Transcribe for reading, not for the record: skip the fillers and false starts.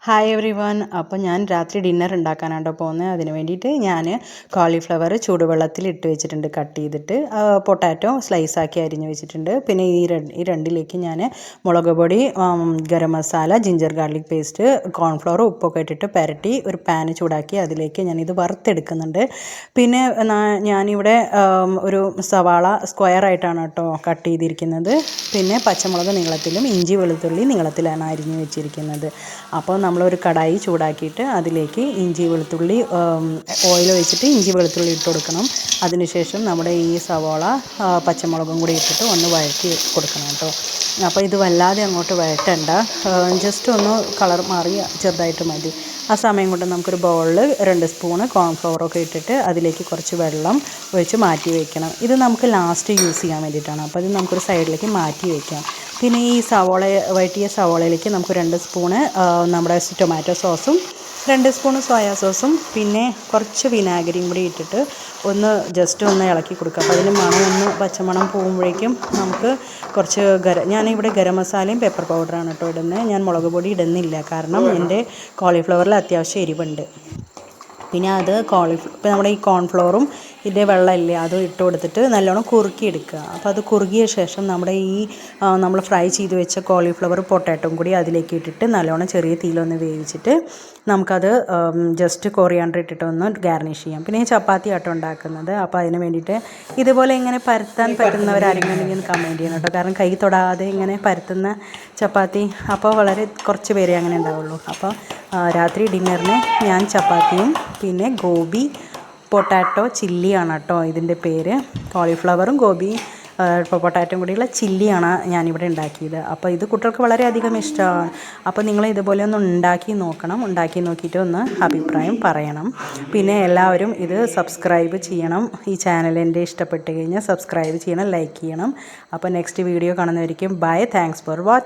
Hi every one. അപ്പോൾ ഞാൻ രാത്രി ഡിന്നർ ഉണ്ടാക്കാനാട്ടോ പോകുന്നത്. അതിന് വേണ്ടിയിട്ട് ഞാൻ കോളിഫ്ലവർ ചൂടുവെള്ളത്തിൽ ഇട്ട് വെച്ചിട്ടുണ്ട്, കട്ട് ചെയ്തിട്ട്. പൊട്ടാറ്റോ സ്ലൈസാക്കി അരിഞ്ഞ് വെച്ചിട്ടുണ്ട്. പിന്നെ ഈ രണ്ടിലേക്ക് ഞാൻ മുളക് പൊടി, garam masala, ginger garlic paste, cornflour, ഉപ്പൊക്കെ ഇട്ടിട്ട് പുരട്ടി ഒരു പാന് ചൂടാക്കി അതിലേക്ക് ഞാനിത് വറുത്തെടുക്കുന്നുണ്ട്. പിന്നെ ഞാനിവിടെ ഒരു സവാള സ്ക്വയറായിട്ടാണ് കേട്ടോ കട്ട് ചെയ്തിരിക്കുന്നത്. പിന്നെ പച്ചമുളക് നീളത്തിലും ഇഞ്ചി വെളുത്തുള്ളി നീളത്തിലാണ് അരിഞ്ഞ് വെച്ചിരിക്കുന്നത്. അപ്പോൾ നമ്മളൊരു കടായി ചൂടാക്കിയിട്ട് അതിലേക്ക് ഇഞ്ചി വെളുത്തുള്ളി ഓയിൽ ഒഴിച്ചിട്ട് ഇഞ്ചി വെളുത്തുള്ളി ഇട്ട് കൊടുക്കണം. അതിനുശേഷം നമ്മുടെ ഈ സവാള പച്ചമുളകും കൂടി ഇട്ടിട്ട് ഒന്ന് വഴറ്റി കൊടുക്കണം കേട്ടോ. അപ്പോൾ ഇത് വല്ലാതെ അങ്ങോട്ട് വഴറ്റണ്ട, ജസ്റ്റ് ഒന്ന് കളർ മാറി ചെറുതായിട്ട് മതി. ആ സമയം കൊണ്ട് നമുക്കൊരു ബൗളിൽ 2 സ്പൂണ് കോൺഫ്ലവറൊക്കെ ഇട്ടിട്ട് അതിലേക്ക് കുറച്ച് വെള്ളം ഒഴിച്ച് മാറ്റി വയ്ക്കണം. ഇത് നമുക്ക് ലാസ്റ്റ് യൂസ് ചെയ്യാൻ വേണ്ടിയിട്ടാണ്. അപ്പോൾ ഇത് നമുക്കൊരു സൈഡിലേക്ക് മാറ്റി വയ്ക്കാം. പിന്നെ ഈ വഴറ്റിയ സവാളയിലേക്ക് നമുക്ക് 2 സ്പൂണ് നമ്മുടെ ടൊമാറ്റോ സോസും 2 സ്പൂണ് സോയാ സോസും പിന്നെ കുറച്ച് വിനാഗിരിയും കൂടി ഇട്ടിട്ട് ജസ്റ്റ് ഒന്ന് ഇളക്കി കൊടുക്കുക. അപ്പോൾ അതിന് പച്ചമണം പോകുമ്പോഴേക്കും നമുക്ക് കുറച്ച് ഞാനിവിടെ ഗരം മസാലയും പെപ്പർ പൗഡറാണ് കേട്ടോ ഇടുന്നത്. ഞാൻ മുളക് പൊടി ഇടുന്നില്ല, കാരണം എൻ്റെ കോളിഫ്ലവറിൽ അത്യാവശ്യം എരിവുണ്ട്. പിന്നെ ഇപ്പം നമ്മുടെ ഈ കോൺഫ്ലവറും ഇതിൻ്റെ വെള്ളമില്ലേ അതും ഇട്ട് കൊടുത്തിട്ട് നല്ലോണം കുറുക്കിയെടുക്കുക. അപ്പോൾ അത് കുറുകിയ ശേഷം നമ്മുടെ നമ്മൾ ഫ്രൈ ചെയ്ത് വെച്ച കോളിഫ്ലവർ പൊട്ടാറ്റോയും കൂടി അതിലേക്ക് ഇട്ടിട്ട് നല്ലോണം ചെറിയ തീയിലൊന്ന് വേവിച്ചിട്ട് നമുക്കത് ജസ്റ്റ് കൊറിയാണ്ടർ ഇട്ടിട്ടൊന്ന് ഗാർണിഷ് ചെയ്യാം. പിന്നെ ഈ ചപ്പാത്തി ആട്ടോ ഉണ്ടാക്കുന്നത്. അപ്പോൾ അതിന് വേണ്ടിയിട്ട് ഇതുപോലെ ഇങ്ങനെ പരത്താൻ പറ്റുന്നവരാരെങ്കിലും ഉണ്ടെങ്കിൽ കമൻറ്റ് ചെയ്യണം കേട്ടോ. കാരണം കൈ തൊടാതെ ഇങ്ങനെ പരത്തുന്ന ചപ്പാത്തി അപ്പോൾ വളരെ കുറച്ച് പേരെ അങ്ങനെ ഉണ്ടാവുള്ളൂ. അപ്പോൾ രാത്രി ഡിന്നറിന് ഞാൻ ചപ്പാത്തിയും പിന്നെ ഗോബി പൊട്ടാറ്റോ ചില്ലിയാണ് കേട്ടോ ഇതിൻ്റെ പേര്. കോളിഫ്ലവറും ഗോബി പൊട്ടാറ്റോയും കൂടിയുള്ള ചില്ലിയാണ് ഞാനിവിടെ ഉണ്ടാക്കിയത്. അപ്പോൾ ഇത് കുട്ടികൾക്ക് വളരെയധികം ഇഷ്ടമാണ്. അപ്പോൾ നിങ്ങൾ ഇതുപോലെ ഒന്ന് ഉണ്ടാക്കി നോക്കണം. ഉണ്ടാക്കി നോക്കിയിട്ട് ഒന്ന് അഭിപ്രായം പറയണം. പിന്നെ എല്ലാവരും ഇത് സബ്സ്ക്രൈബ് ചെയ്യണം. ഈ ചാനൽ എൻ്റെ ഇഷ്ടപ്പെട്ട് കഴിഞ്ഞാൽ സബ്സ്ക്രൈബ് ചെയ്യണം, ലൈക്ക് ചെയ്യണം. അപ്പോൾ നെക്സ്റ്റ് വീഡിയോ കാണുന്നവരിക്കും ബൈ. Thanks for watching.